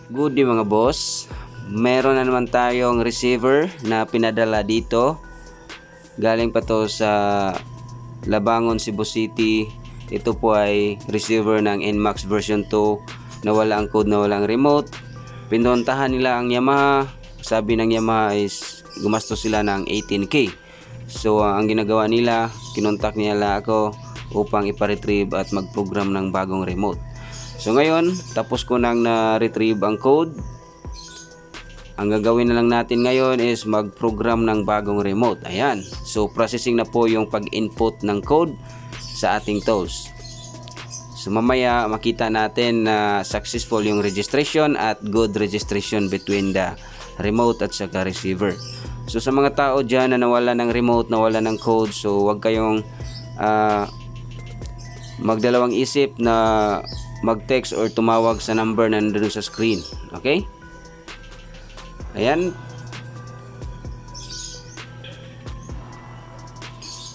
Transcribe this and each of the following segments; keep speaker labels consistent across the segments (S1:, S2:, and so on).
S1: Good day mga boss. Meron na naman tayong receiver na pinadala dito. Galing pa to sa Labangon, Cebu City. Ito po ay receiver ng NMAX version 2 na wala ang code, na walang remote. Pinuntahan nila ang Yamaha. Sabi ng Yamaha is gumastos sila ng 18K. So ang ginagawa nila, kinontak nila ako upang ipa-retrieve at mag-program ng bagong remote. So ngayon, tapos ko nang na-retrieve ang code. Ang gagawin na lang natin ngayon is mag-program ng bagong remote. Ayan. So processing na po yung pag-input ng code sa ating tools. So mamaya makita natin na successful yung registration at good registration between the remote at saka receiver. So sa mga tao dyan na nawala ng remote, nawala ng code, so wag kayong magdalawang isip na mag-text or tumawag sa number na nandun sa screen. Okay? Ayan.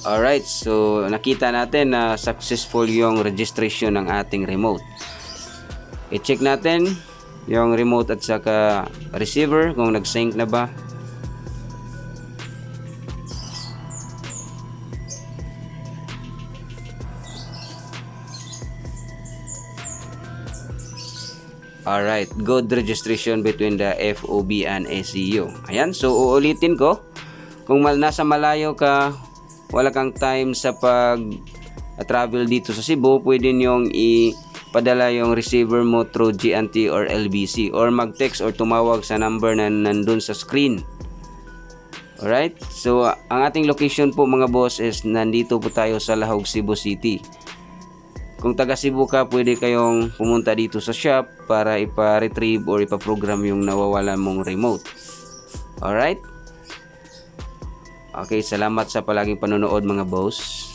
S1: Alright, so nakita natin na successful yung registration ng ating remote. I-check natin yung remote at saka receiver kung nag-sync na ba. Alright, good registration between the FOB and ACU. Ayan, so uulitin ko. Kung nasa malayo ka, wala kang time sa pag-travel dito sa Cebu, pwede nyong ipadala yung receiver mo through GNT or LBC or mag-text or tumawag sa number na nandun sa screen. Alright, so ang ating location po mga boss is nandito po tayo sa Lahog, Cebu City. Kung taga Cebu ka, pwede kayong pumunta dito sa shop para ipa-retrieve or ipa-program yung nawawala mong remote. Alright? Okay, salamat sa palaging panonood mga boss.